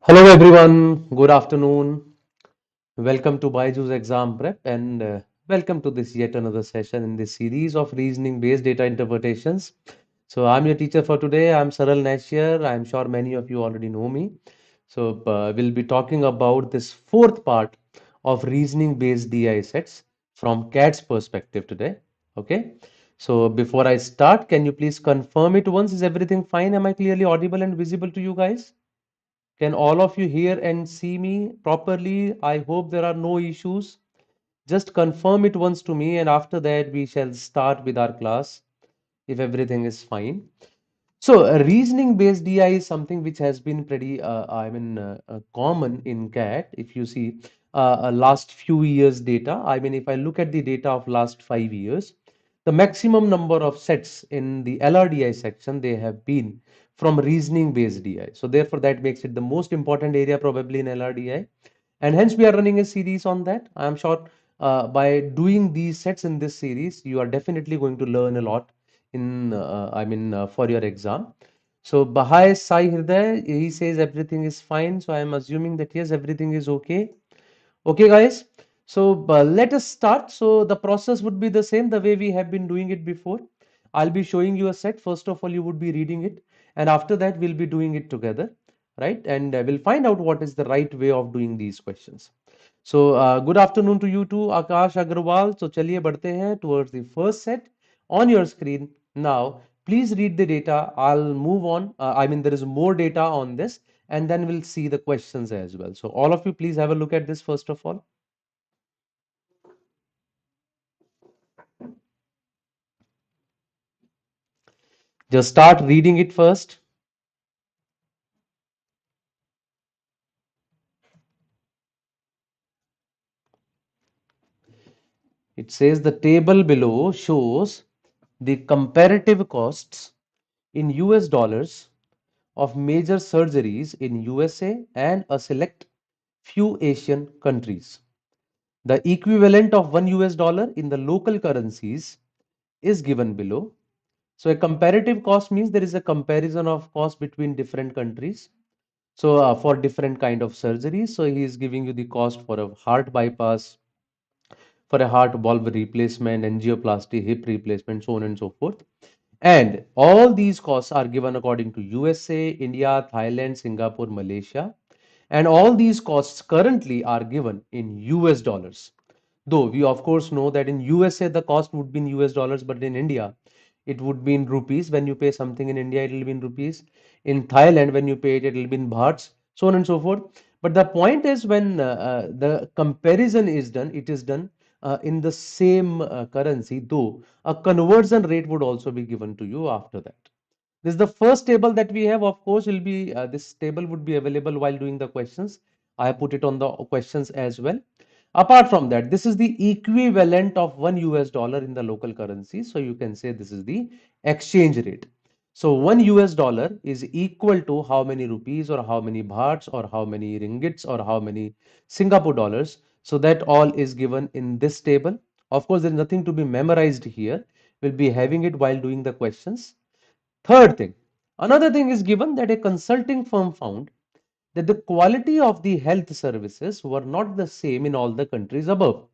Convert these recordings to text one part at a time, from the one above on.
Hello everyone, good afternoon. Welcome to BYJU'S exam prep and welcome to this yet another session in this series of reasoning based data interpretations. So I'm your teacher for today. I'm Saral Nashir. I'm sure many of you already know me. So we'll be talking about this fourth part of reasoning based DI sets from CAT's perspective today. Okay. So before I start, can you please confirm it once? Is everything fine? Am I clearly audible and visible to you guys? Can all of you hear and see me properly? I hope there are no issues. Just confirm it once to me, and after that, we shall start with our class if everything is fine. So, reasoning based DI is something which has been pretty, common in CAT. If you see last few years' data, if I look at the data of last 5 years, the maximum number of sets in the LRDI section they have been from reasoning based DI. So, therefore, that makes it the most important area probably in LRDI, and hence we are running a series on that. I am sure by doing these sets in this series, you are definitely going to learn a lot for your exam. So Bahai Sai Hriday, he says everything is fine. So I am assuming that yes, everything is okay. Okay, guys. So let us start. So the process would be the same, the way we have been doing it before. I'll be showing you a set. First of all, you would be reading it, and after that, we'll be doing it together, right? And we'll find out what is the right way of doing these questions. So good afternoon to you too, Akash Agrawal. So चलिए बढ़ते हैं towards the first set on your screen now. Please read the data. I'll move on. There is more data on this, and then we'll see the questions as well. So all of you, please have a look at this first of all. Just start reading it first. It says the table below shows the comparative costs in US dollars of major surgeries in USA and a select few Asian countries. The equivalent of $1 in the local currencies is given below. So a comparative cost means there is a comparison of cost between different countries. So for different kind of surgeries, so he is giving you the cost for a heart bypass, for a heart valve replacement, angioplasty, hip replacement, so on and so forth. And all these costs are given according to USA, India, Thailand, Singapore, Malaysia. And all these costs currently are given in US dollars. Though we of course know that in USA the cost would be in US dollars, but in India it would be in rupees. When you pay something in India, it will be in rupees. In Thailand, when you pay it, it will be in bahts, so on and so forth. But the point is, when the comparison is done, it is done in the same currency, though a conversion rate would also be given to you after that. This is the first table that we have. Of course, will be this table would be available while doing the questions. I have put it on the questions as well. Apart from that, this is the equivalent of $1 in the local currency. So you can say this is the exchange rate. So $1 is equal to how many rupees or how many bahts or how many ringgits or how many Singapore dollars. So that all is given in this table. Of course, there is nothing to be memorized here. We'll be having it while doing the questions. Third thing, another thing is given that a consulting firm found that the quality of the health services were not the same in all the countries above.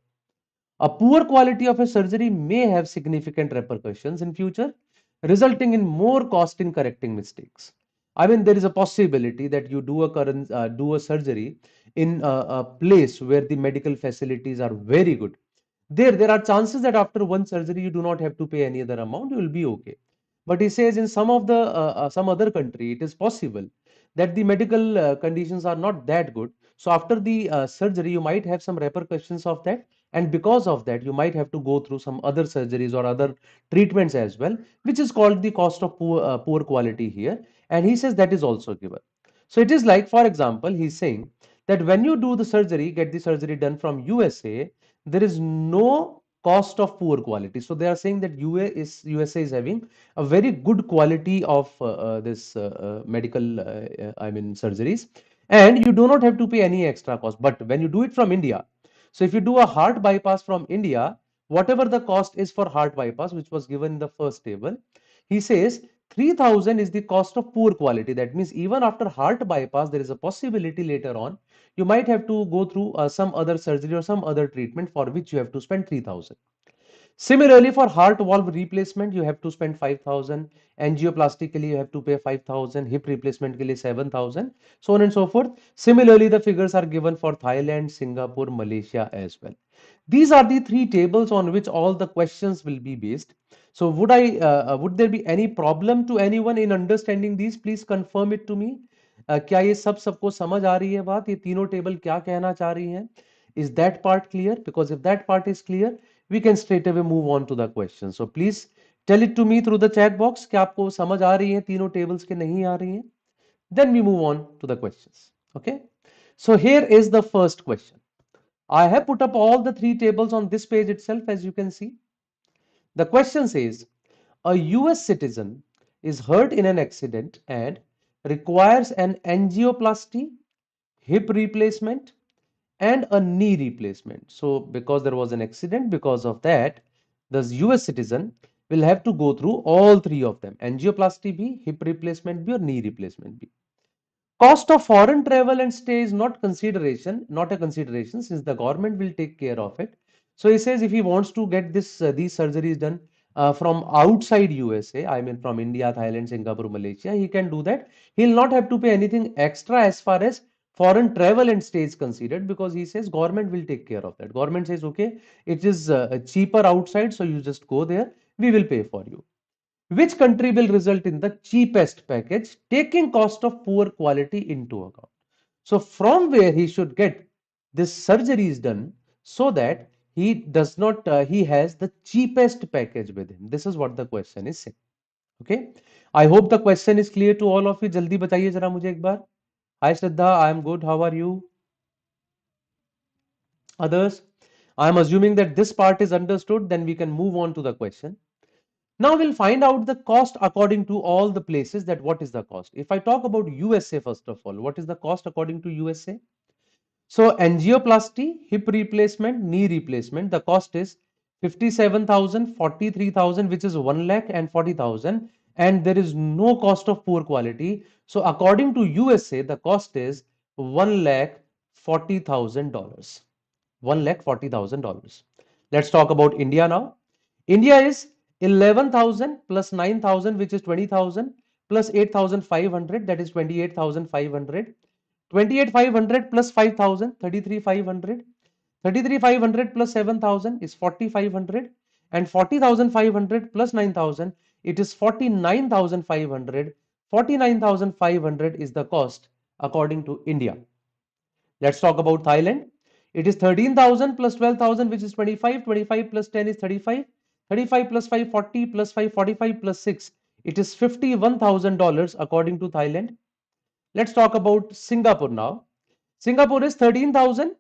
A poor quality of a surgery may have significant repercussions in future, resulting in more cost in correcting mistakes. There is a possibility that you do a surgery in a place where the medical facilities are very good. There are chances that after one surgery you do not have to pay any other amount. You will be okay. But he says in some other country, it is possible that the medical conditions are not that good. So after the surgery, you might have some repercussions of that, and because of that you might have to go through some other surgeries or other treatments as well, which is called the cost of poor quality here. And he says that is also given. So it is like, for example, he's saying that when you do the surgery, get the surgery done from USA, there is no cost of poor quality. So they are saying that USA is having a very good quality of this medical surgeries, and you do not have to pay any extra cost. But when you do it from India, so if you do a heart bypass from India, whatever the cost is for heart bypass, which was given in the first table, he says 3,000 is the cost of poor quality. That means even after heart bypass, there is a possibility later on you might have to go through some other surgery or some other treatment for which you have to spend 3,000. Similarly, for heart valve replacement, you have to spend 5,000. Angioplasty के लिए you have to pay 5,000. Hip replacement के लिए 7,000. So on and so forth. Similarly, the figures are given for Thailand, Singapore, Malaysia as well. These are the three tables on which all the questions will be based. So would there be any problem to anyone in understanding these? Please confirm it to me. क्या ये सबको समझ आ रही है बात? ये तीनों table क्या कहना चाह रही हैं? Is that part clear? Because if that part is clear, we can straight away move on to the question. So please tell it to me through the chat box कि आपको समझ आ रही है तीनों tables के नहीं आ रही हैं. Then we move on to the questions. Okay. So here is the first question. I have put up all the three tables on this page itself, as you can see. The question says, a US citizen is hurt in an accident and requires an angioplasty, hip replacement, and a knee replacement. So because there was an accident, because of that, the US citizen will have to go through all three of them. Angioplasty bhi, hip replacement bhi, or knee replacement bhi. Cost of foreign travel and stay is not a consideration since the government will take care of it. So he says if he wants to get these surgeries done from outside USA, I mean from India, Thailand, Singapore, Malaysia, he can do that. He'll not have to pay anything extra as far as foreign travel and stay is considered because he says government will take care of that. Government says, okay, it is cheaper outside, so you just go there, we will pay for you. Which country will result in the cheapest package, taking cost of poor quality into account? So from where he should get this surgery is done so that he does not, he has the cheapest package with him. This is what the question is saying. Okay. I hope the question is clear to all of you. जल्दी बताइए जरा मुझे एक बार. Hi Shraddha, I am good. How are you? Others? I am assuming that this part is understood. Then we can move on to the question. Now we'll find out the cost according to all the places that what is the cost. If I talk about USA first of all, what is the cost according to USA? So angioplasty, hip replacement, knee replacement, the cost is 57,000, 43,000, which is 1 lakh and 40,000, and there is no cost of poor quality. So according to USA, the cost is $1,40,000. $1,40,000. Let's talk about India now. India is 11,000 plus 9,000, which is 20,000, plus 8,500, that is 28,500. 28,500 plus 5,000, 33,500. 33,500 plus 7,000 is 4,500. And 40,500 plus 9,000, it is 49,500. 49,500 is the cost according to India. Let's talk about Thailand. It is 13,000 plus 12,000, which is 25. 25 plus 10 is 35. 35 plus 5, 40 plus 5, 45 plus 6. It is $51,000 according to Thailand. Let's talk about Singapore now. Singapore is 13,000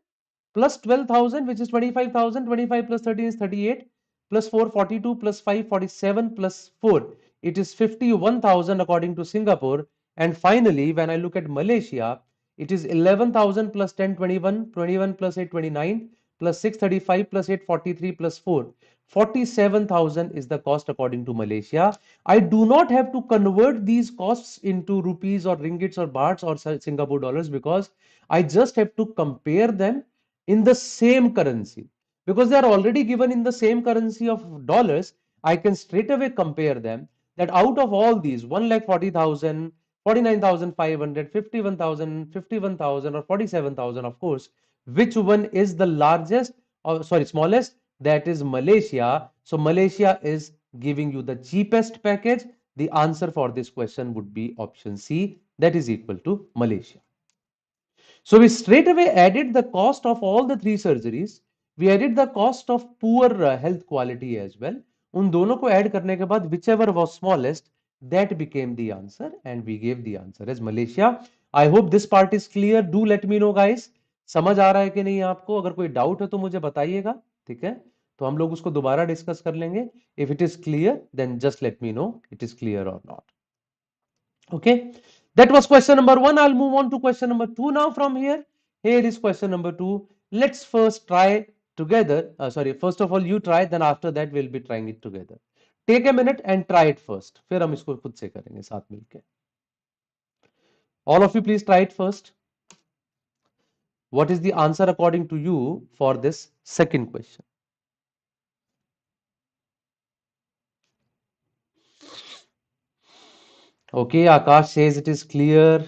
plus 12,000, which is 25,000. 25 plus 13 is 38. Plus 4, 42 plus 5, 47 plus 4. It is 51,000 according to Singapore. And finally, when I look at Malaysia, it is 11,000 plus 10, 21. 21 plus 8, 29. Plus 635 plus 8, 43 plus 4. 47,000 is the cost according to Malaysia. I do not have to convert these costs into rupees or ringgits or bahts or Singapore dollars because I just have to compare them in the same currency. Because they are already given in the same currency of dollars, I can straight away compare them that out of all these 1,40,000, 49,500, 51,000, 51,000 or 47,000 of course, which one is the largest or sorry smallest? That is Malaysia. So Malaysia is giving you the cheapest package. The answer for this question would be option C, that is equal to Malaysia. So we straight away added the cost of all the three surgeries. We added the cost of poor health quality as well. उन दोनों को add करने के बाद whichever was smallest that became the answer and we gave the answer as Malaysia. I hope this part is clear. Do let me know guys. समझ आ रहा है कि नहीं आपको? अगर कोई डाउट है तो मुझे बताइएगा, ठीक है? तो हम लोग उसको दोबारा डिस्कस कर लेंगे. If it is clear, then just let me know it is clear or not. Okay, that was question number 1. I'll move on to question number 2 now from here. Here is question number 2. Let's first try together. Sorry, first of all you try, then after that we'll be trying it together. Take a minute and try it first, फिर हम इसको खुद से करेंगे साथ मिलके. All of you please try it first. What is the answer according to you for this second question? Okay, Akash says it is clear.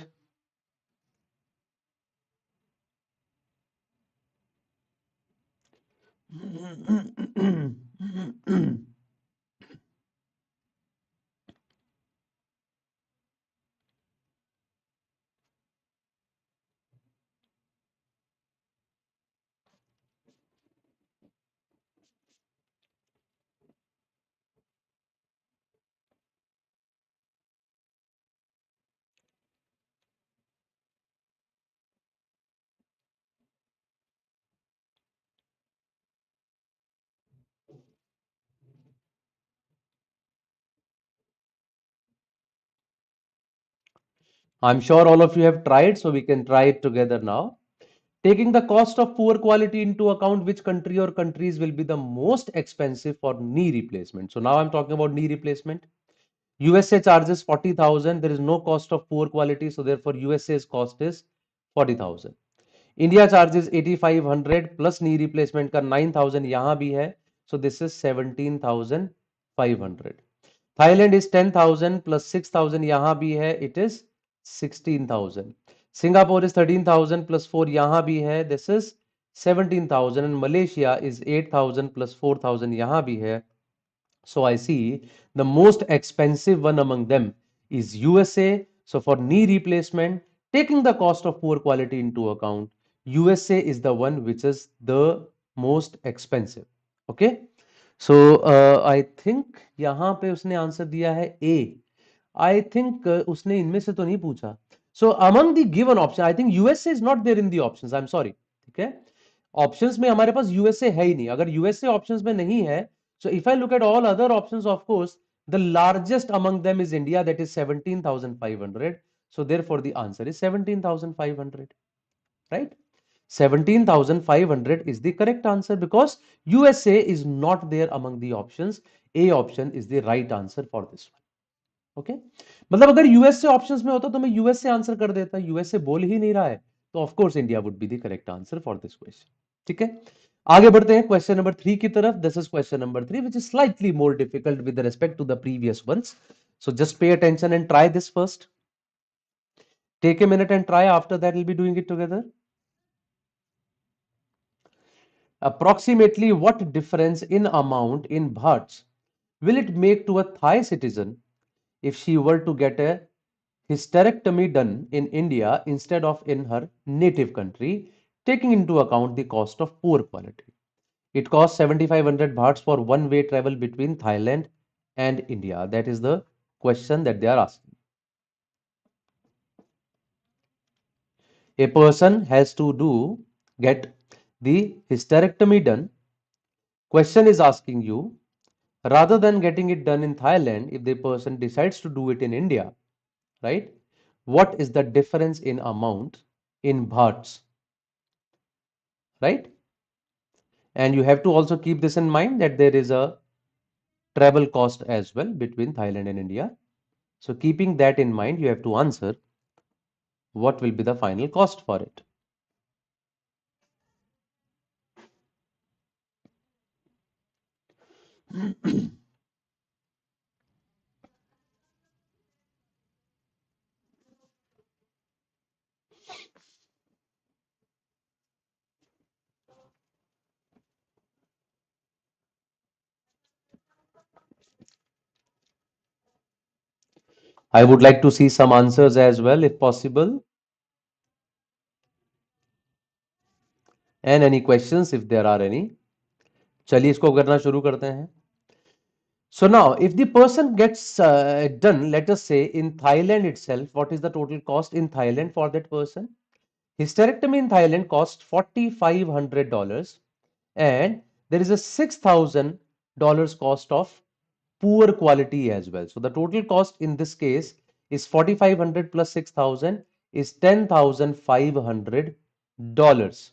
I'm sure all of you have tried, so we can try it together now. Taking the cost of poor quality into account, which country or countries will be the most expensive for knee replacement? So now I'm talking about knee replacement. USA charges 40,000. There is no cost of poor quality, so therefore USA's cost is 40,000. India charges 8500 plus knee replacement का 9000 यहां भी है, so this is 17500. Thailand is 10,000 plus 6000 यहां भी है, it is 16,000. Singapore is 13,000 plus 4 यहां भी है, this is 17,000. And Malaysia is 8,000 plus 4,000 यहां भी है. So I see the most expensive one among them is USA. So for knee replacement, taking the cost of poor quality into account, USA is the one which is the most expensive. Okay. So I think यहाँ पे उसने answer दिया है A. I think उसने इनमें से तो नहीं पूछा. So among the given option, I think USA is not there in the options. I'm sorry. ठीक है. ऑप्शंस में हमारे पास यूएसए है ही नहीं. अगर यूएसए ऑप्शंस में नहीं है, so if I look at all other options, of course, the largest among them is India, that is 17,500. So therefore the answer is 17,500, right? 17,500 is the correct answer because USA is not there among the options. A option is the right answer for this one. Okay मतलब अगर USA options में होता तो मैं USA answer कर देता. USA बोल ही नहीं रहा है, तो of course India would be the correct answer for this question. ठीक है, आगे बढ़ते हैं क्वेश्चन नंबर 3 की तरफ. This is question number 3 which is slightly more difficult with respect to the previous ones. So just pay attention and try this first. Take a minute and try. After that will be doing it together. Approximately what difference in amount in bahts will it make to a Thai citizen if she were to get a hysterectomy done in India instead of in her native country, taking into account the cost of poor quality? It costs 7,500 bahts for one-way travel between Thailand and India. That is the question that they are asking. A person has to get the hysterectomy done. Question is asking you, rather than getting it done in Thailand, if the person decides to do it in India, right? What is the difference in amount in bahts, right? And you have to also keep this in mind that there is a travel cost as well between Thailand and India. So keeping that in mind, you have to answer what will be the final cost for it. I would like to see some answers as well if possible. And any questions if there are any. चलिए इसको करना शुरू करते हैं. So now, if the person gets done, let us say in Thailand itself, what is the total cost in Thailand for that person? Hysterectomy in Thailand costs $4,500, and there is a $6,000 cost of poor quality as well. So the total cost in this case is 4,500 plus 6,000 is $10,500.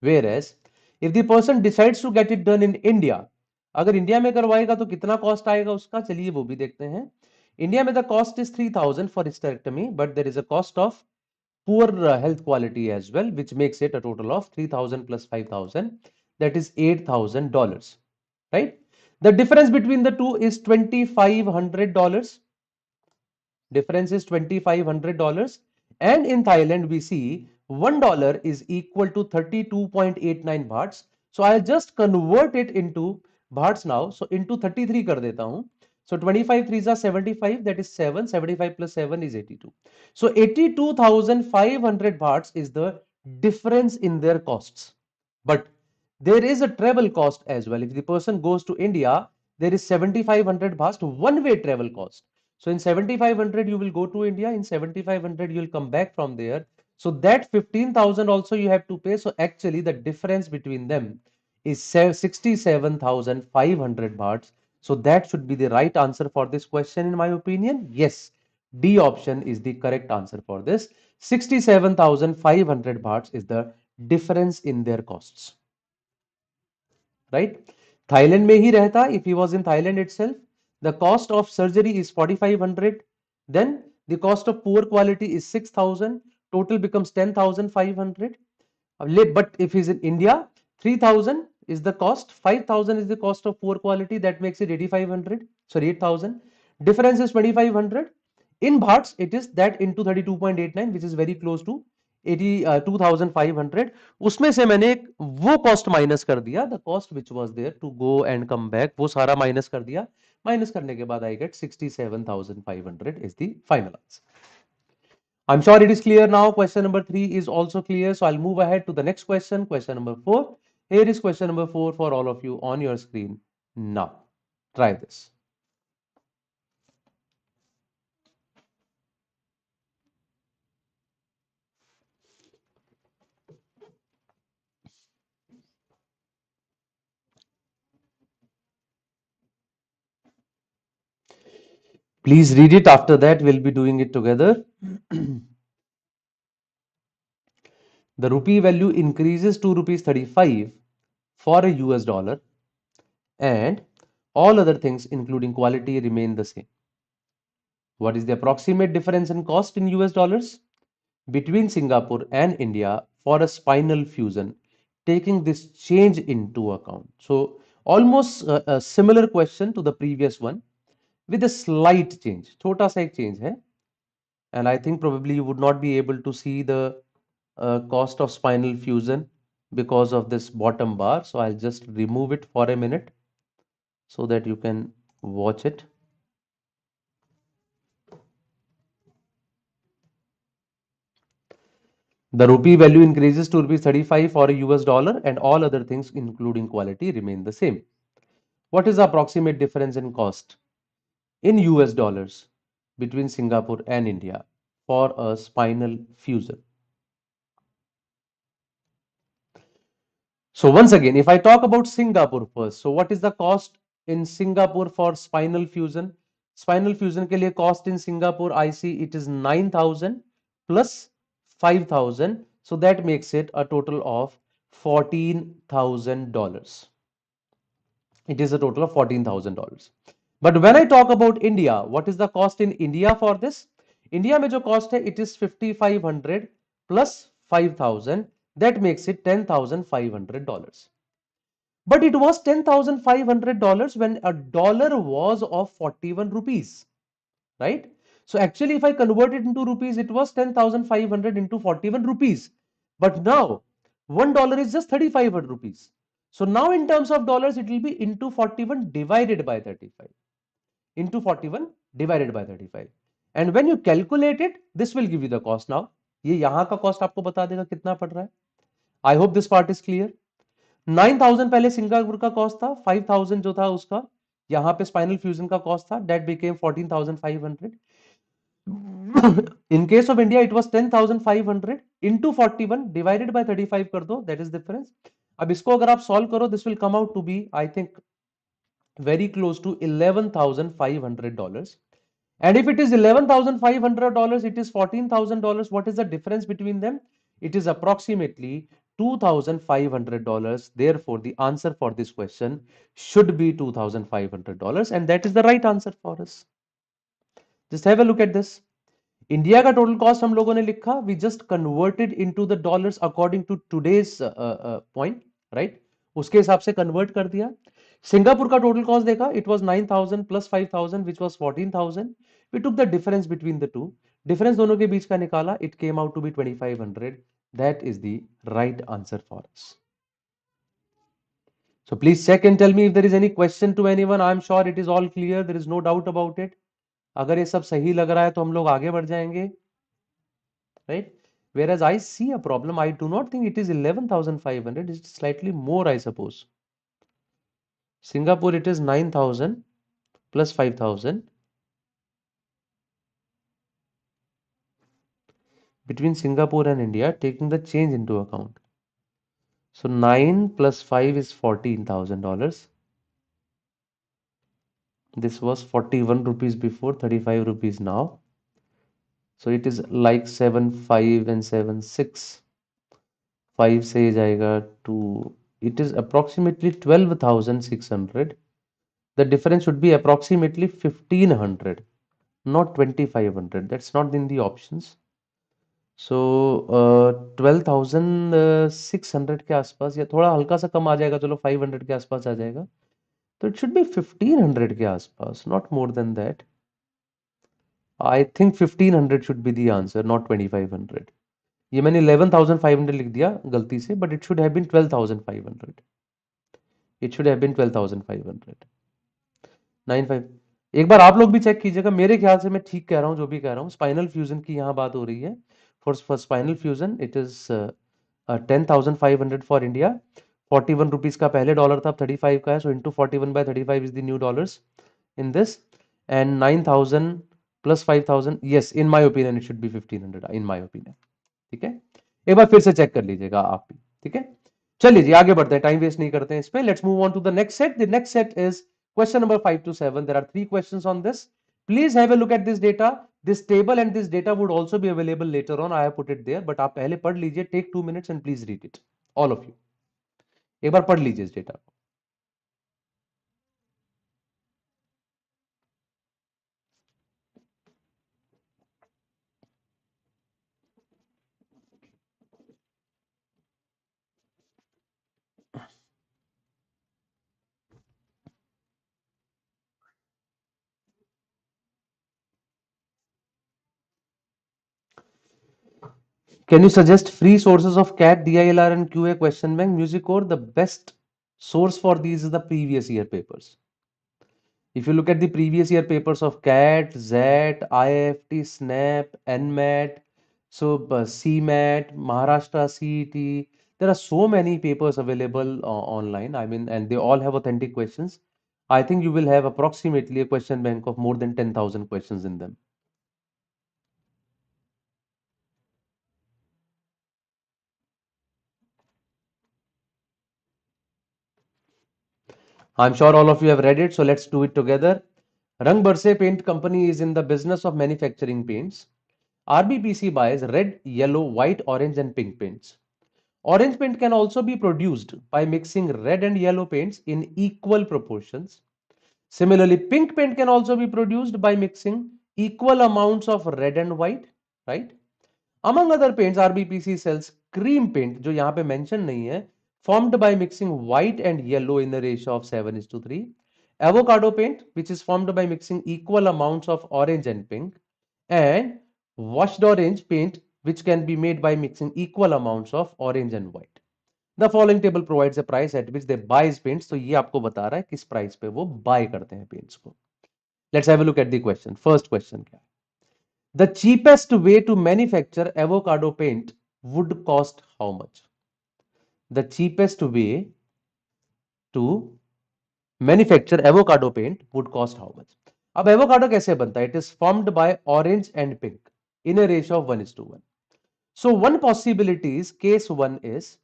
Whereas if the person decides to get it done in India, अगर India में करवाएगा तो कितना cost आएगा उसका, चलिए वो भी देखते हैं। इंडिया में the cost is 3000 for hysterectomy, but there is a cost of poor health quality as well, which makes it a total of 3000 plus 5000, that is $8,000, right? The difference between the two is $2,500. Difference is $2,500. And in Thailand, we see $1 is equal to 32.89 bahts. So I'll just convert it into bahts now. So into 33 kar deta hu. So 25 threes are 75, that is 7. 75 plus 7 is 82. So 82,500 bahts is the difference in their costs. But there is a travel cost as well. If the person goes to India, there is 7,500 bahts one-way travel cost. So in 7,500 you will go to India, in 7,500 you will come back from there. So that 15,000 also you have to pay. So actually the difference between them is 67,500 bahts. So that should be the right answer for this question in my opinion. Yes, D option is the correct answer for this. 67,500 bahts is the difference in their costs. Right? Thailand में ही रहता, if he was in Thailand itself, the cost of surgery is 4,500. Then the cost of poor quality is 6,000. Total becomes 10,500. But if he's in India, 3,000 is the cost, 5,000 is the cost of poor quality. That makes it 8,500. Sorry, 8,000. Difference is 2,500. In bahts, it is that into 32.89, which is very close to 82,500. उसमें से मैंने वो cost minus कर दिया, the cost which was there to go and come back, वो सारा minus कर दिया. माइनस करने के बाद I get 67,500 is the final answer. I'm sure it is clear now. Question number 3 is also clear. So I'll move ahead to the next question. Question number 4. Here is question number 4 for all of you on your screen now. Try this. Please read it. After that, we'll be doing it together. The rupee value increases to rupees 35 for a US dollar, and all other things including quality remain the same. What is the approximate difference in cost in US dollars between Singapore and India for a spinal fusion, taking this change into account? So almost a similar question to the previous one with a slight change. छोटा सा एक change है, and I think probably you would not be able to see the cost of spinal fusion because of this bottom bar. So I'll just remove it for a minute so that you can watch it. The rupee value increases to rupees 35 for a US dollar, and all other things including quality remain the same. What is the approximate difference in cost in US dollars between Singapore and India for a spinal fusion? So once again, if I talk about Singapore first, so what is the cost in Singapore for spinal fusion? Spinal fusion के लिए cost in Singapore, I see it is 9,000 plus 5,000. So that makes it a total of $14,000. It is a total of $14,000. But when I talk about India, what is the cost in India for this? India में जो cost है, it is 5,500 plus 5,000. That makes it $10,500. But it was $10,500 when a dollar was of 41 rupees, right? So actually, if I convert it into rupees, it was 10,500 into 41 rupees. But now, $1 is just 3,500 rupees. So now in terms of dollars, it will be into 41 divided by 35. Into 41 divided by 35. And when you calculate it, this will give you the cost now. ये यहाँ का cost आपको बता देगा कितना पड़ रहा है. I hope this part is clear. 9,000 पहले सिंगापुर का कॉस्ट था, 5,000 जो था उसका यहाँ पे स्पाइनल फ्यूजन का कॉस्ट था, that became 14,500. In case of India it was 10,500 into 41 divided by 35 कर दो, दैट इज डिफरेंस. अब इसको अगर आप सॉल्व करो, this will come out to be I think very close to $11,500. And if it is $11,500, it is $14,000. What is the difference between them? It is approximately $2,500. Therefore, the answer for this question should be $2,500, and that is the right answer for us. Just have a look at this. India का total cost हम लोगों ने लिखा, we just converted into the dollars according to today's point, right? उसके हिसाब से convert कर दिया. सिंगापुर का टोटल कॉस्ट देखा, it was 9,000 plus 5,000 which was 14,000. We took the difference between the two, difference दोनों के बीच का निकाला, it came out to be 2,500. That is the right answer for us. So please check and tell me if there is any question to anyone. I am sure it is all clear. There is no doubt about it. अगर ये सब सही लग रहा है तो हम लोग आगे बढ़ जाएंगे, right? Whereas I see a problem. I do not think it is 11,500. It's slightly more, I suppose. Singapore, it is 9,000 plus 5,000. Between Singapore and India, taking the change into account. So 9 plus 5 is $14,000. This was 41 rupees before, 35 rupees now. So it is like 7, 5 and 7, 6. 5 से जाएगा 2. It is approximately 12,600. The difference should be approximately 1,500, not 2,500. That's not in the options. So 12,600 के आसपास, या थोड़ा हल्का सा कम आ जाएगा, चलो 500 के आसपास आ जाएगा. तो it should be 1,500 के आसपास, not more than that. I think 1,500 should be the answer, not 2,500. ये मैंने 11,500 लिख दिया गलती से, but it should have been 12,500. It should have been 12,500. 95. एक बार आप लोग भी चेक कीजिएगा, मेरे ख्याल से मैं ठीक कह रहा हूँ जो भी कह रहा हूँ. स्पाइनल फ्यूजन की यहाँ बात हो रही है. For spinal fusion it is 10,500 for India. 41 rupees का पहले डॉलर था, अब 35 का है. So into 41/35 is the new dollars in this. And 9,000 plus 5,000, yes, in my opinion it should be 1,500, in my opinion. ठीक है, एक बार फिर से चेक कर लीजिएगा आप भी. ठीक है, चलिए जी आगे बढ़ते हैं, टाइम वेस्ट नहीं करते हैं इस पे. Let's move on to the next set. The next set is question number 5 to 7. There are 3 questions on this. Please have a look at this data. This table and this data would also be available later on. I have put it there, but आप पहले पढ़ लीजिए. Take 2 minutes and please read it, all of you. एक बार पढ़ लीजिए इस data को. Can you suggest free sources of CAT, DILR and QA question bank, music core? The best source for these is the previous year papers. If you look at the previous year papers of CAT, ZET, IFT, SNAP, NMAT, so CMAT, Maharashtra CET, there are so many papers available online. I mean, and they all have authentic questions. I think you will have approximately a question bank of more than 10,000 questions in them. I'm sure all of you have read it, so let's do it together. Rang Barse Paint Company is in the business of manufacturing paints. RBPC buys red, yellow, white, orange and pink paints. Orange paint can also be produced by mixing red and yellow paints in equal proportions. Similarly, pink paint can also be produced by mixing equal amounts of red and white, right? Among other paints, RBPC sells cream paint, जो यहाँ पे mention नहीं है, formed by mixing white and yellow in a ratio of 7:3. Avocado paint, which is formed by mixing equal amounts of orange and pink. And washed orange paint, which can be made by mixing equal amounts of orange and white. The following table provides a price at which they buy paints. तो ये आपको बता रहा है किस price पे वो buy करते हैं paints को. Let's have a look at the question. First question क्या है? The cheapest way to manufacture avocado paint would cost how much? The cheapest way to manufacture avocado paint would cost how much? अब avocado कैसे बनता है? It is formed by orange and pink in a ratio of 1:1. So one possibility is, case 1 is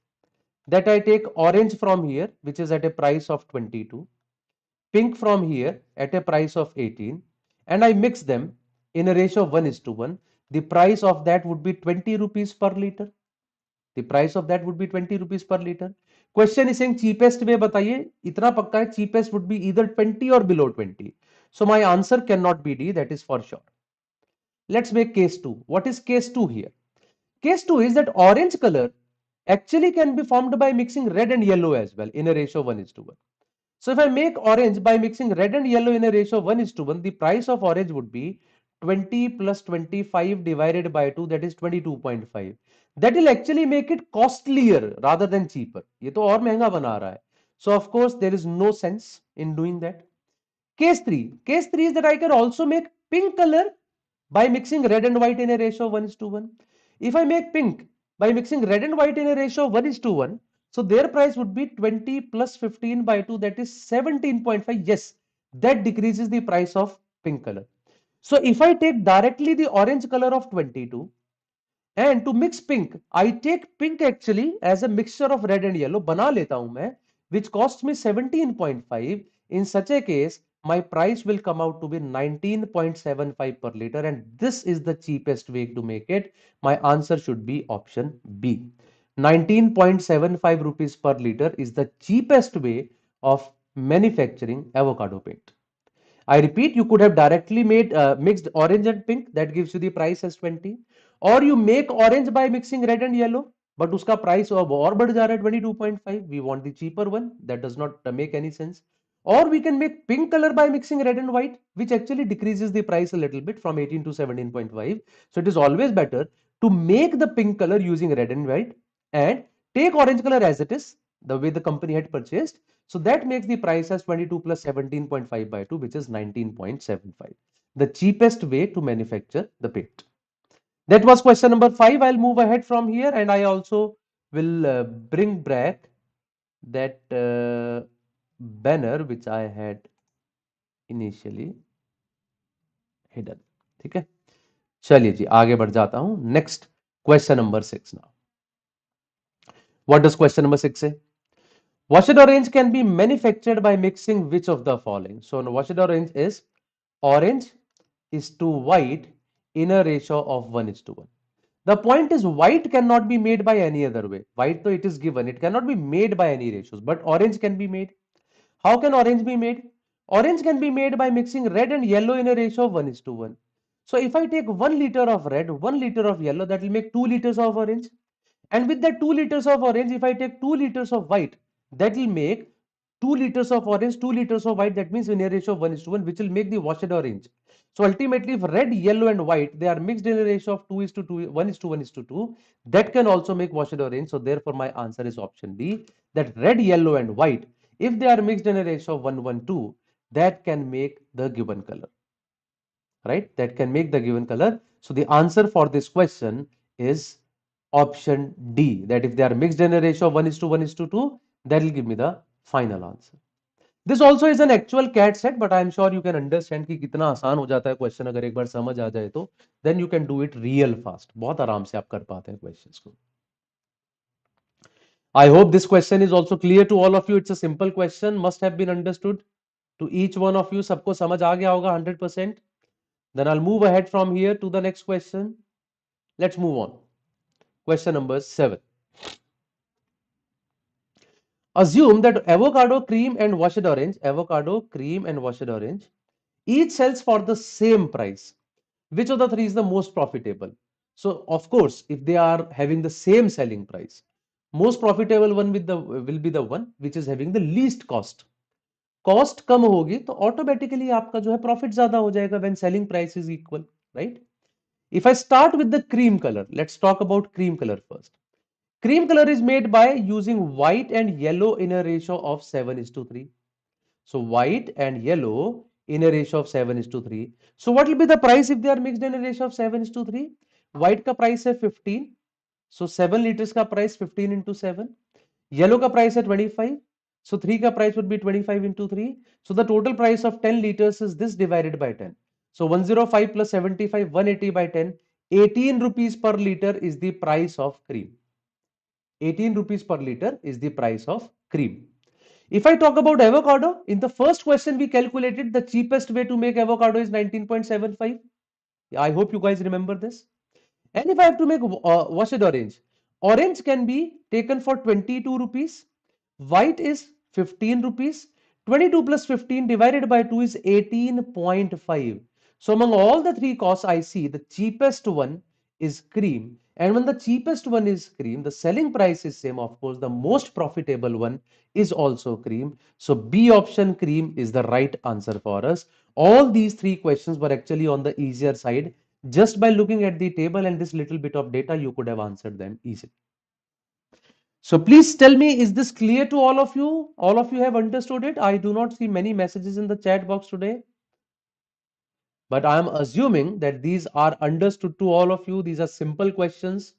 that I take orange from here, which is at a price of 22, pink from here at a price of 18, and I mix them in a ratio of 1:1. The price of that would be 20 rupees per liter. The price of that would be 20 rupees per liter. Question is saying cheapest way बताइए, इतना पक्का है cheapest would be either 20 or below 20. So my answer cannot be D, that is for sure. Let's make case 2. What is case 2 here? Case 2 is that orange color actually can be formed by mixing red and yellow as well in a ratio 1:1. So if I make orange by mixing red and yellow in a ratio 1:1, the price of orange would be 20 plus 25 divided by 2, that is 22.5. That will actually make it costlier rather than cheaper. ये तो और महंगा बना रहा है. So of course there is no sense in doing that. Case 3. Case 3 is that I can also make pink color by mixing red and white in a ratio 1:1. If I make pink by mixing red and white in a ratio 1:1, so their price would be 20 plus 15 by 2, that is 17.5. Yes, that decreases the price of pink color. So if I take directly the orange color of 22 and to mix pink, I take pink actually as a mixture of red and yellow, बना लेता हूं मैं, which costs me 17.5. In such a case, my price will come out to be 19.75 per liter, and this is the cheapest way to make it. My answer should be option B. 19.75 rupees per liter is the cheapest way of manufacturing avocado paint. I repeat, you could have directly made mixed orange and pink, that gives you the price as 20, or you make orange by mixing red and yellow, but uska price अब और बढ़ जा रहा है 22.5. We want the cheaper one, that does not make any sense. Or we can make pink color by mixing red and white, which actually decreases the price a little bit from 18 to 17.5. So it is always better to make the pink color using red and white and take orange color as it is, the way the company had purchased. So that makes the price as 22 plus 17.5 by 2, which is 19.75. The cheapest way to manufacture the paint. That was question number 5. I'll move ahead from here, and I also will bring back that banner which I had initially hidden. ठीक है, चलिए जी आगे बढ़ जाता हूं. Next, question number 6 now. What does question number 6 say? Washed orange can be manufactured by mixing which of the following? So washed orange is orange is to white in a ratio of 1:1. The point is white cannot be made by any other way. White though it is given, it cannot be made by any ratios, but orange can be made. How can orange be made? Orange can be made by mixing red and yellow in a ratio of 1:1. So if I take 1 liter of red, 1 liter of yellow, that will make 2 liters of orange. And with that 2 liters of orange, if I take 2 liters of white, that will make 2 liters of orange, 2 liters of white. That means in a ratio of 1:1, which will make the washed orange. So ultimately, if red, yellow, and white, they are mixed in a ratio of 2:2, 1:1:2, that can also make washed orange. So therefore, my answer is option D, that red, yellow, and white, if they are mixed in a ratio of 1:2, that can make the given color. Right? That can make the given color. So the answer for this question is option D, that if they are mixed in a ratio of 1:1:2, that will give me the final answer. This also is an actual CAT set, but I am sure you can understand कि कितना आसान हो जाता है question अगर एक बार समझ आ जाए तो. Then you can do it real fast. बहुत आराम से आप कर पाते हैं क्वेश्चंस को. I hope this question is also clear to all of you. It's a simple question, must have been understood to each one of you. सबको समझ आ गया होगा 100%. Then I'll move ahead from here to the next question. Let's move on. Question number 7. Assume that avocado cream and washed orange, each sells for the same price. Which of the three is the most profitable? So of course, if they are having the same selling price, most profitable one will be the one which is having the least cost. Cost कम होगी तो automatically आपका जो है profit ज्यादा हो जाएगा when selling price is equal, right? If I start with the cream color, let's talk about cream color first. Cream color is made by using white and yellow in a ratio of 7:3. So white and yellow in a ratio of 7:3. So what will be the price if they are mixed in a ratio of 7:3? White का price है 15. So 7 liters का price 15 into 7. Yellow का price है 25. So 3 का price would be 25 into 3. So the total price of 10 liters is this divided by 10. So 105 plus 75, 180 by 10. 18 rupees per liter is the price of cream. 18 rupees per liter is the price of cream. If I talk about avocado, in the first question we calculated the cheapest way to make avocado is 19.75. I hope you guys remember this. And if I have to make washed orange, Orange can be taken for 22 rupees. White is 15 rupees. 22 plus 15 divided by 2 is 18.5. So among all the three costs I see, the cheapest one is cream. And when the cheapest one is cream, the selling price is same. Of course, the most profitable one is also cream. So B option, cream, is the right answer for us. All these three questions were actually on the easier side. Just by looking at the table and this little bit of data, you could have answered them easily. So please tell me, is this clear to all of you? All of you have understood it? I do not see many messages in the chat box today, but I am assuming that these are understood to all of you. These are simple questions.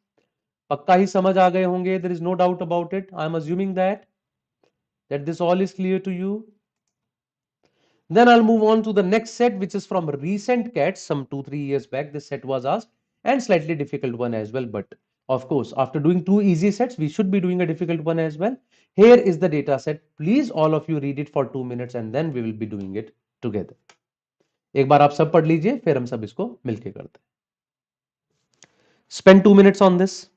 पक्का ही समझ आ गए होंगे. There is no doubt about it. I am assuming that this all is clear to you. Then I'll move on to the next set, which is from recent cats, some 2-3 years back. This set was asked, and slightly difficult one as well. But of course, after doing two easy sets, we should be doing a difficult one as well. Here is the data set. Please, all of you, read it for 2 minutes, and then we will be doing it together. एक बार आप सब पढ़ लीजिए, फिर हम सब इसको मिलके करते हैं. Spend 2 minutes on this.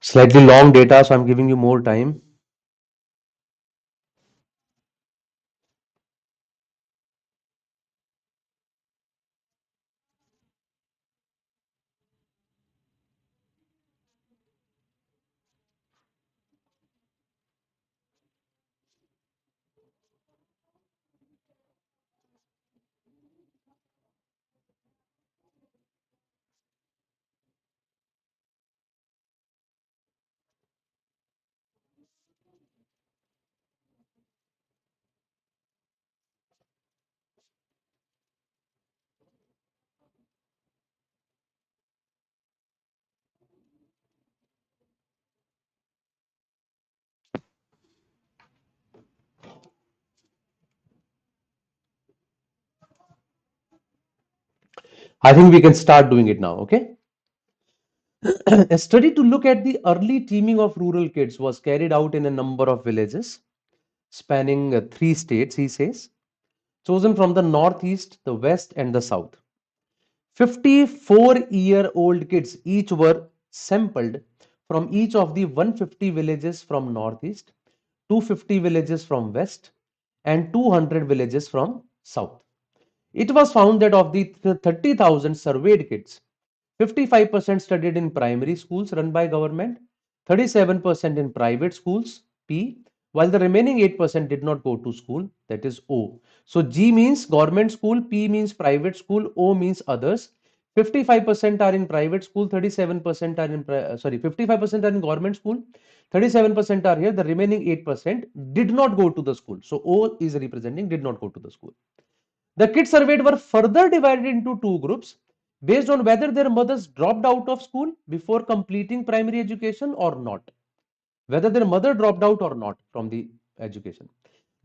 Slightly long data, so I'm giving you more time. I think we can start doing it now, okay? A study to look at the early teaming of rural kids was carried out in a number of villages spanning 3 states, he says, chosen from the northeast, the west, and the south. 54-year-old kids each were sampled from each of the 150 villages from northeast, 250 villages from west, and 200 villages from south. It was found that of the 30,000 surveyed kids, 55% studied in primary schools run by government, 37% in private schools, P, while the remaining 8% did not go to school, that is O. So G means government school, P means private school, O means others. 55% are in private school, 37% are in, 55% are in government school, 37% are here, the remaining 8% did not go to the school. So O is representing did not go to the school. The kids surveyed were further divided into two groups based on whether their mothers dropped out of school before completing primary education or not. Whether their mother dropped out or not from the education.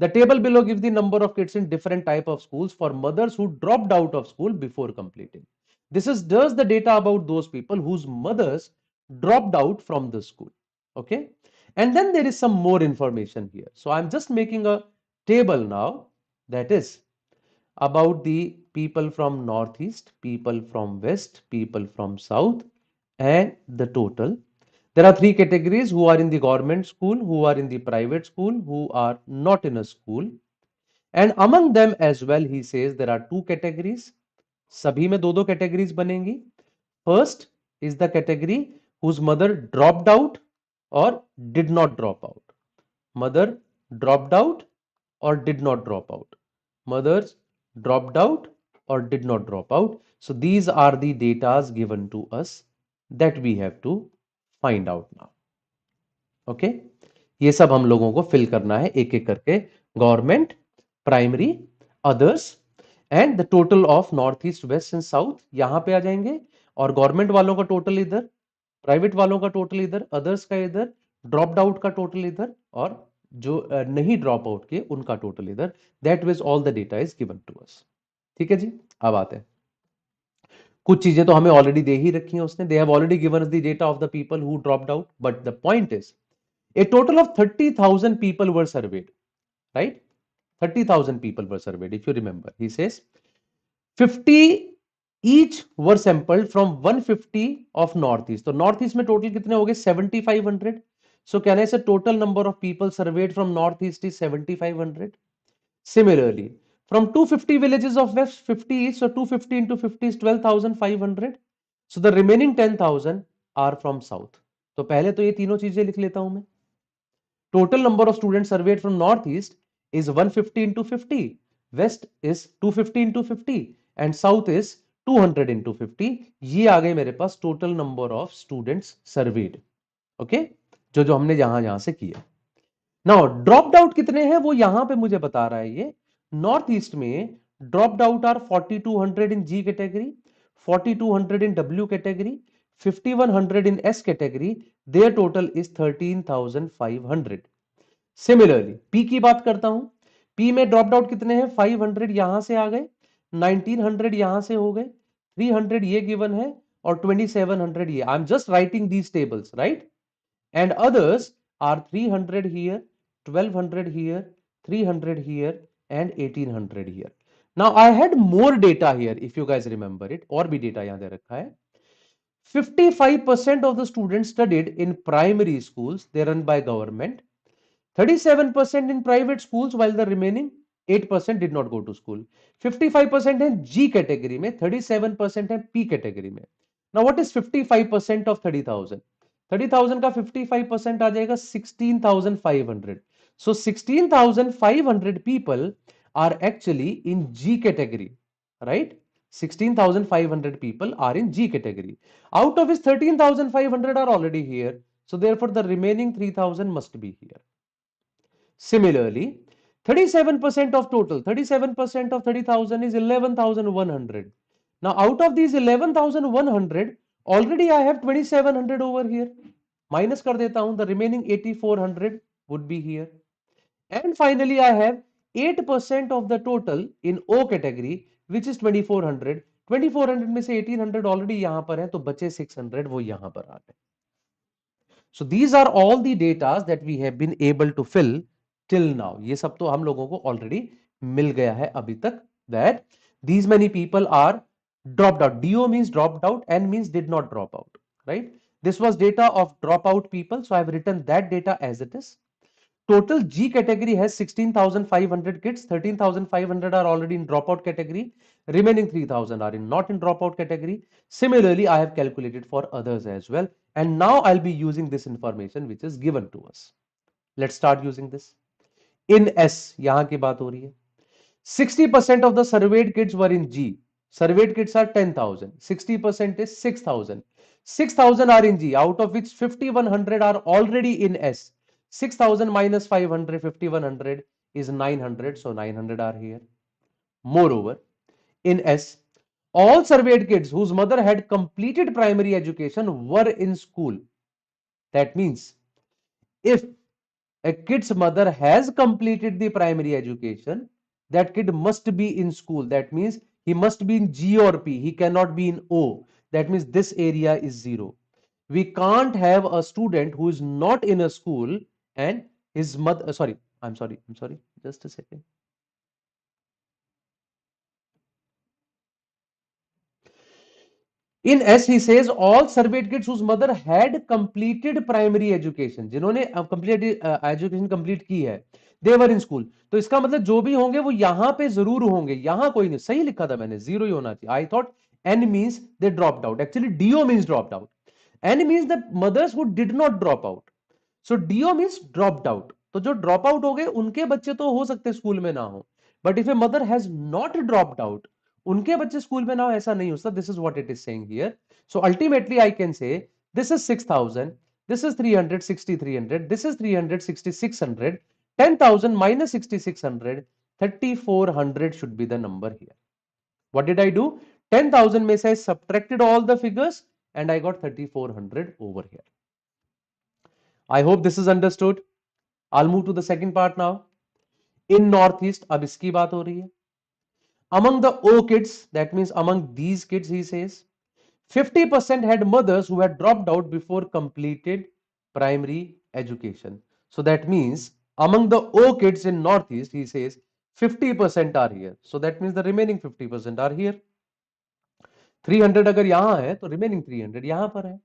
The table below gives the number of kids in different type of schools for mothers who dropped out of school before completing. This is just the data about those people whose mothers dropped out from the school. Okay. And then there is some more information here. So I'm just making a table now, that is about the people from northeast, people from west, people from south, and the total. There are three categories: who are in the government school, who are in the private school, who are not in a school. And among them as well, he says there are two categories. सभी में दो दो categories बनेंगी. First is the category whose mother dropped out or did not drop out. Mother dropped out or did not drop out. Mothers dropped out or did not drop out. So these are the datas given to us that we have to find out now. Okay, ये सब हम लोगों को fill करना है एक एक करके. Government, primary, others and the total of north east west and south यहां पे आ जाएंगे. और गवर्नमेंट वालों का टोटल इधर, प्राइवेट वालों का टोटल इधर, अदर्स का इधर, ड्रॉप्ड आउट का टोटल इधर, और जो नहीं ड्रॉप आउट किए उनका टोटल इधर. That was all the data is given to us. ठीक है जी. अब आते हैं, कुछ चीजें तो हमें ऑलरेडी दे ही रखी हैं उसने. They have already given us the data of the people who dropped out, but the point is a total of 30,000 people were surveyed, right? 30,000 people were surveyed. If you remember, he says 50 each were sampled from 150 of northeast. तो northeast में total कितने हो गए? 7,500. So can I say total number of people surveyed from northeast is 7,500. Similarly, from 250 villages of west, 50 each, so 250 into 50 is 12,500. So the remaining 10,000 are from south. तो पहले तो ये तीनों चीजें लिख लेता हूं मैं. Total number of students surveyed from northeast is 150 into 50, west is 250 into 50 and south is 200 into 50. ये आ गए मेरे पास total number of students surveyed. Okay, जो जो हमने जहां जहां से किया. Now dropped out कितने हैं वो यहां पे मुझे बता रहा है ये. नॉर्थ ईस्ट में dropped out are 4200 in G category, 4200 in W category, 5100 in S category. Their total is 13,500. Similarly, P की बात करता हूं. P में ड्रॉप आउट कितने हैं? 500 यहां से आ गए, 1900 यहां से हो गए, 300 ये गिवन है और 2700 ये. I am just writing these tables, right? And others are 300 here, 1200 here, 300 here and 1800 here. Now I had more data here if you guys remember it. और भी डेटा यहां दे रखा है. 55% of the students studied in primary schools, they run by government. 37% in private schools while the remaining 8% did not go to school. 55% है G category में, 37% है P category में. Now what is 55% of 30,000? 30,000 का 55% आ जाएगा 16,500. So 16,500 people are actually in G category, right? 16,500 people are in G category. Out of which 13,500 are already here. So therefore the remaining 3,000 must be here. Similarly, 37% of total, 37% of 30,000 is 11,100. Now out of these 11,100, already I have 2,700 over here. Minus कर देता हूं, the remaining 8,400 would be here. And finally I have 8% of the total in O category, which is 2,400. 2,400 में से 1,800 already यहां पर है, तो बचे 600 वो यहां पर आ गए. So these are all the data that we have been able to fill till now. ये सब तो हम लोगों को already मिल गया है अभी तक. That these many people are dropped out. DO means dropped out, N means did not drop out, right? This was data of dropout people, so I have written that data as it is. Total G category has 16,500 kids. 13,500 are already in dropout category. Remaining 3,000 are in not in dropout category. Similarly, I have calculated for others as well. And now I'll be using this information which is given to us. Let's start using this. In S, यहाँ की बात हो रही है. 60% of the surveyed kids were in G. Surveyed kids are 10,000. 60% is 6,000. 6,000 are in G, out of which 5,100 are already in S. 6,000 minus 500, 5,100 is 900. So 900 are here. Moreover, in S, all surveyed kids whose mother had completed primary education were in school. That means if a kid's mother has completed the primary education, that kid must be in school. That means he must be in G or P. He cannot be in O. That means this area is 0. We can't have a student who is not in a school and his mother, I'm sorry, just a second. In S, he says all surveyed kids whose mother had completed primary education, जिन्होंने education complete की है, they were in school. तो इसका मतलब जो भी होंगे वो यहां पे जरूर होंगे, यहां कोई नहीं. सही लिखा था मैंने, जीरो ही होना चाहिए. I thought N means they dropped out. Actually, DO means dropped out. N means the mothers who did not drop out. So DO means dropped out. तो जो ड्रॉप आउट हो गए उनके बच्चे तो हो सकते स्कूल में ना हो, but if a mother has not dropped out, उनके बच्चे स्कूल में ना हो, ऐसा नहीं हो सकता. This is what it is saying here. So ultimately I can say this is 6000, this is 300, this is 360, 10,000 minus 6600, 3400 should be the number here. What did I do? 10,000 में से I subtracted all the figures and I got 3400 over here. I hope this is understood. I'll move to the second part now. In Northeast, अब इसकी बात हो रही है. Among the O kids, that means among these kids, he says, 50% had mothers who had dropped out before completed primary education. So that means among the O kids in Northeast, he says 50% are here. So that means the remaining 50% are here. 300 अगर यहां है तो remaining 300 यहां पर है,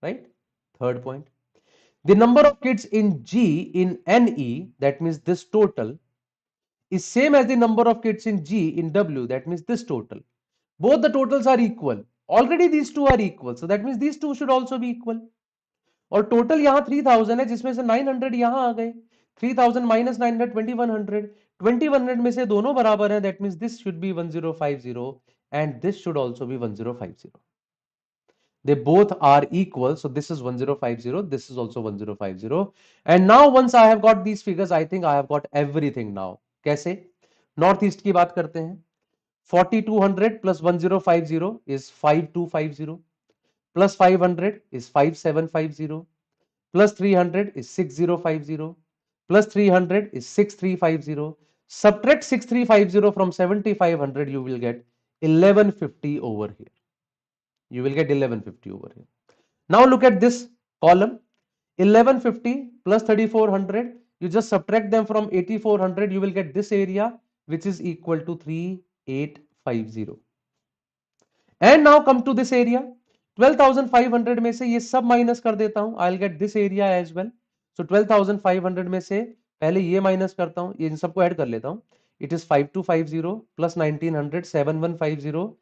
right? Third point. The number of kids in G in NE, that means this total, is same as the number of kids in G in W, that means this total. Both the totals are equal. Already these two are equal, so that means these two should also be equal. और total यहां 3000 है, जिसमें से 900 यहां आ गए. 3000 minus 900, 2100. 2100 में से दोनों बराबर हैं, that means this should be 1050 and this should also be 1050. They both are equal, so this is 1050, this is also 1050. And now once I have got these figures, I think I have got everything now. कैसे? North east की बात करते हैं. 4200 plus 1050 is 5250, plus 500 is 5750, plus 300 is 6050, plus 300 is 6350. Subtract 6350 from 7500, you will get 1150 over here. You will get 1150 over here. Now look at this column. 1150 plus 3400, you just subtract them from 8400, you will get this area, which is equal to 3850. And now come to this area. 12,500 में से ये सब minus कर देता हूं. I'll get this area as well. So 12,500 में से पहले ये माइनस करता हूं, ये इन सबको ऐड कर लेता हूं. It is 5250 plus 1900, 7150,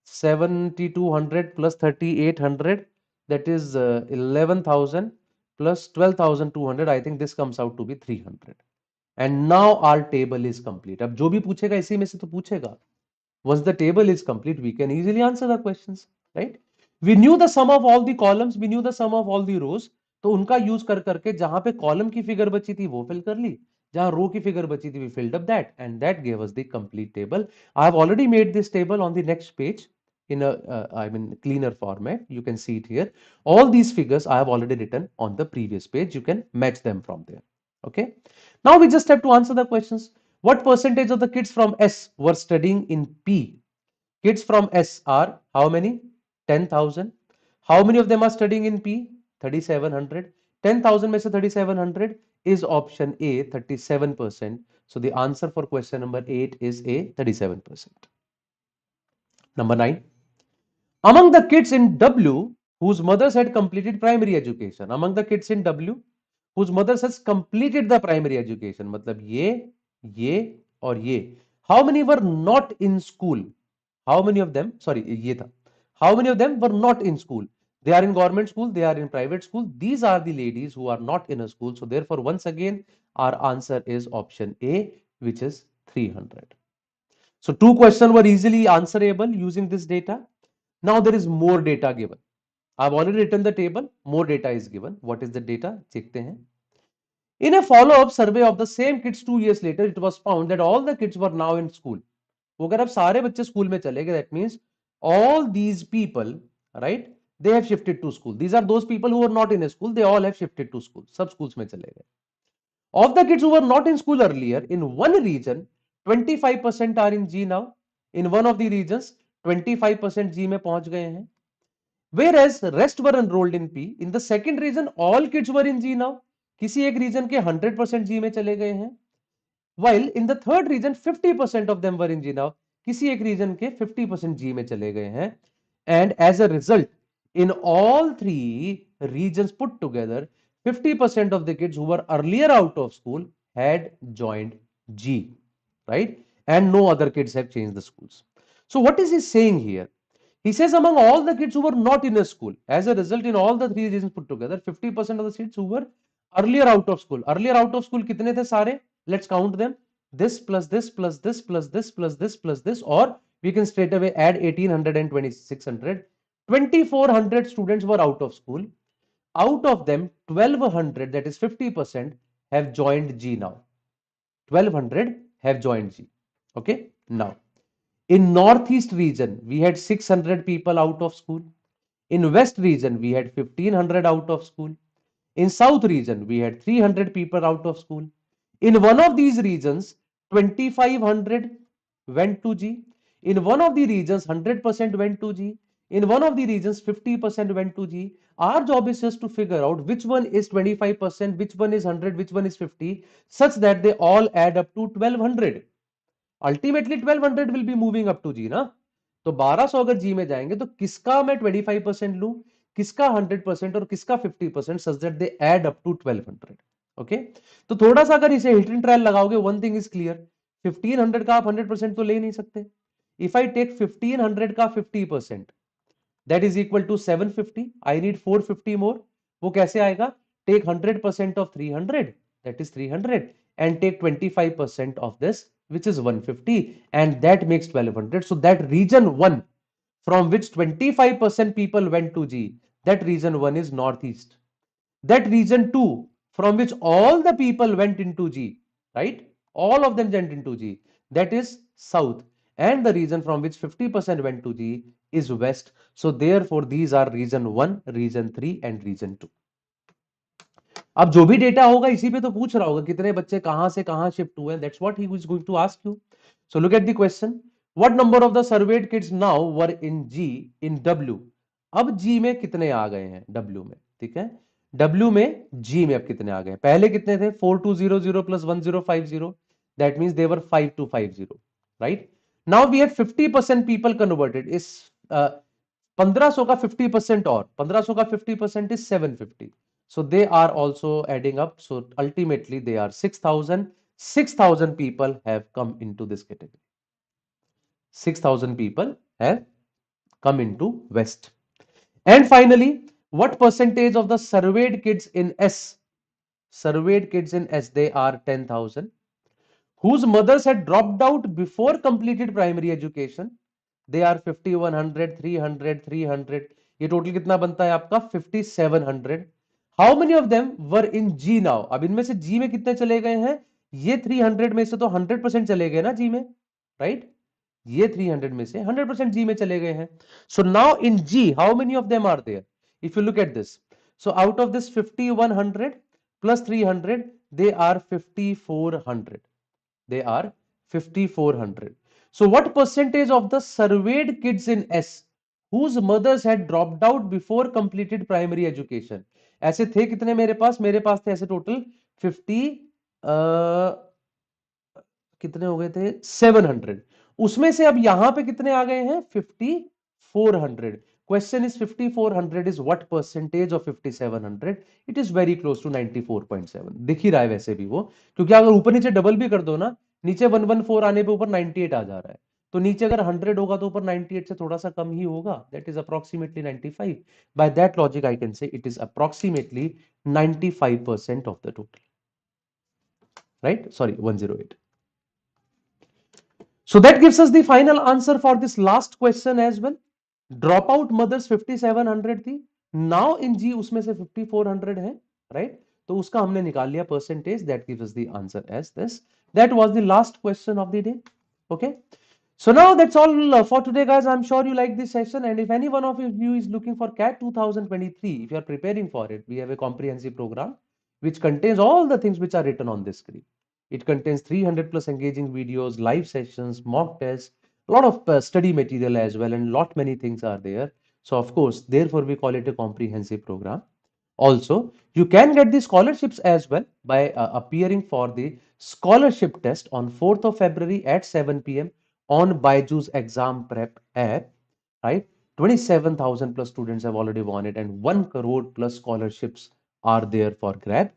7200 plus 3800, that is 11,000 plus 12,200. I think this comes out to be 300. And now our table is complete. अब जो भी पूछेगा इसी में से तो पूछेगा. Once the table is complete, we can easily answer the questions, right? We knew the sum of all the columns, we knew the sum of all the rows. तो उनका यूज कर करके जहां पे कॉलम की फिगर बची थी वो फिल कर ली, जहां रो की फिगर बची थी we filled up that, and that gave us the complete table. I have already made this table on the next page in a cleaner format. You can see it here. All these figures I have already written on the previous page. You can match them from there. Okay. Now we just have to answer the questions. What percentage of the kids from S were studying in P? Kids from S are how many? 10,000. How many of them are studying in P? 3,700. 10,000 में से 3,700 is option A, 37%. So the answer for question number 8 is A, 37%. Number 9. Among the kids in W whose mothers had completed primary education, among the kids in W whose mothers has completed the primary education, मतलब ये और ये, how many were not in school? How many of them, sorry ये था, how many of them were not in school? They are in government school, they are in private school. These are the ladies who are not in a school. So therefore once again our answer is option A, which is 300. So two questions were easily answerable using this data. Now there is more data given. I've already written the table, more data is given. What is the data? देखते हैं. In a follow-up survey of the same kids 2 years later, it was found that all the kids were now in school. अगर अब सारे बच्चे school में चले गए, that means all these people, right, they have shifted to school. These are those people who were not in a school, they all have shifted to school. सब schools में चले गए. Of the kids who were not in school earlier, in one region, 25% are in G now. In one of the regions, 25% G में पहुंच गए हैं. Whereas rest were enrolled in P. In the second region, all kids were in G now. किसी एक reason के 100% जी में चले गए हैं. While in the third region 50% of them were in G now. किसी एक रीजन के 50% जी में चले गए हैं. And as a result, in all three regions put together, 50% of the kids who were earlier out of school had joined G, right? And no other kids have changed the schools. So what is he saying here? He says among all the kids who were not in a school, as a result, in all the three regions put together, 50% of the kids who were earlier out of school. Earlier out of school कितने थे सारे? Let's count them. This plus this plus this plus this plus this plus this, or we can straight away add 1800 and 2600. 2400 students were out of school. Out of them, 1200, that is 50%, have joined G now. 1200 have joined G. Okay, now in Northeast region, we had 600 people out of school. In West region, we had 1500 out of school. In South region, we had 300 people out of school. In one of these regions, 2500 went to G. In one of the regions, 100% went to G. In one of the regions, 50% went to G. Our job is just to figure out which one is 25%, which one is 100, which one is 50, such that they all add up to 1200. Ultimately 1200 will be moving up to जी ना. तो 1200 अगर जी में जाएंगे तो किसका मैं 25% लूं, किसका 100% और किसका 50%, such that they add up to 1200. Okay, तो थोड़ा सा अगर इसे हिट एंड ट्रायल लगाओगे, वन थिंग इज क्लियर, 1500 का आप 100% तो ले नहीं सकते. इफ आई टेक 1500 का 50%, that is equal to 750. I need 450 more. वो कैसे आएगा? Take 100% of 300, that is 300, and take 25% of this, which is 150, and that makes 1200. So that region 1 from which 25% people went to G, that region 1 is Northeast. That region 2 from which all the people went into G, right? All of them went into G, that is South. And the region from which 50% went to G is West. So therefore these are region 1, region 3 and region 2. अब जो भी data होगा इसी पे तो पूछ रहा होगा कितने बच्चे कहां से कहां शिफ्ट हुए. That's what he is going to ask you. So look at the question. What number of the served kids now were in G in W. अब जी में कितने आ गए हैं डब्ल्यू में, ठीक है. डब्ल्यू में जी में अब कितने आ गए. पहले कितने थे? 4200 plus 1050. That means they were 5250, right. Now we have 50% people converted. इस 1500 का 50% और 1500 का 50% is 750. So they are also adding up. So ultimately they are 6000. 6000 people have come into this category. 6000 people have come into West. And finally, what percentage of the surveyed kids in S? Surveyed kids in S, they are 10,000. Whose mothers had dropped out before completed primary education. They are 5100, 300, 300. ये total कितना बनता है आपका? 5700. How many of them were in G now. अब इनमें से जी में कितने चले गए हैं? ये 300 में से तो 100% चले गए ना जी में, राइट. ये 300 में से 100% जी में चले गए हैं. So now in G how many of them are there? If you look at this, so out of this 5100 plus 300, they are 5400. They are 5400. So what percentage of the surveyed kids in S whose mothers had dropped out before completed primary education? ऐसे थे कितने मेरे पास? मेरे पास थे ऐसे total 50, कितने हो गए थे? 700. उसमें से अब यहां पे कितने आ गए हैं? 5400. Question is 5400 is what percentage of 5700? It is very close to 94.7. दिख ही रहा है वैसे भी वो, क्योंकि अगर ऊपर नीचे डबल भी कर दो ना, नीचे 114 आने पे ऊपर 98 आ जा रहा है. तो नीचे अगर 100 होगा तो ऊपर 98 से थोड़ा सा कम ही होगा. That is approximately 95. By that logic, I can say it is approximately 95% of the total. Right? Sorry, 108. So that gives us the final answer for this last question as well. Dropout mothers 5700 थी. Now in G उसमें से 5400 है, right? तो उसका हमने निकाल लिया percentage. That gives us the answer as this. That was the last question of the day. Okay. So now that's all for today, guys. I'm sure you like this session, and if any one of you is looking for CAT 2023, if you are preparing for it, we have a comprehensive program which contains all the things which are written on this screen. It contains 300 plus engaging videos, live sessions, mock tests, a lot of study material as well, and lot many things are there. So of course, therefore we call it a comprehensive program. Also, you can get the scholarships as well by appearing for the scholarship test on 4th of February at 7 p.m. on BYJU'S exam prep app, right? 27,000 plus students have already won it, and 1 crore plus scholarships are there for grab.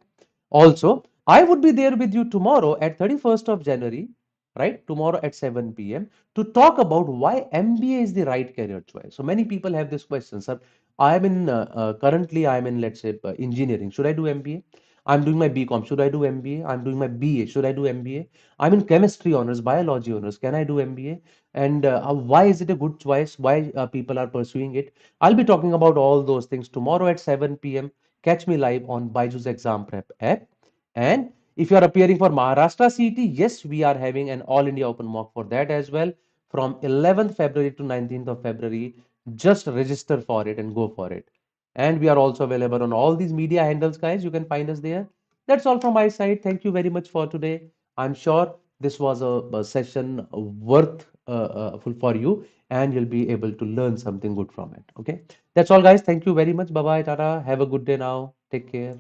Also, I would be there with you tomorrow at 31st of January, right? Tomorrow at 7 p.m. to talk about why MBA is the right career choice. So many people have this question, sir. Currently I'm in, let's say, engineering. Should I do MBA? I'm doing my BCom. Should I do MBA? I'm doing my BA. Should I do MBA? I'm in chemistry honors, biology honors. Can I do MBA? And why is it a good choice? Why people are pursuing it? I'll be talking about all those things tomorrow at 7 p.m. Catch me live on BYJU'S Exam Prep app. And if you are appearing for Maharashtra CET, yes, we are having an All India Open mock for that as well from 11th February to 19th of February. Just register for it and go for it. And we are also available on all these media handles, guys. You can find us there. That's all from my side. Thank you very much for today. I'm sure this was a session worth for you, and you'll be able to learn something good from it. Okay. That's all, guys. Thank you very much. Bye bye. Tata. Have a good day now. Take care.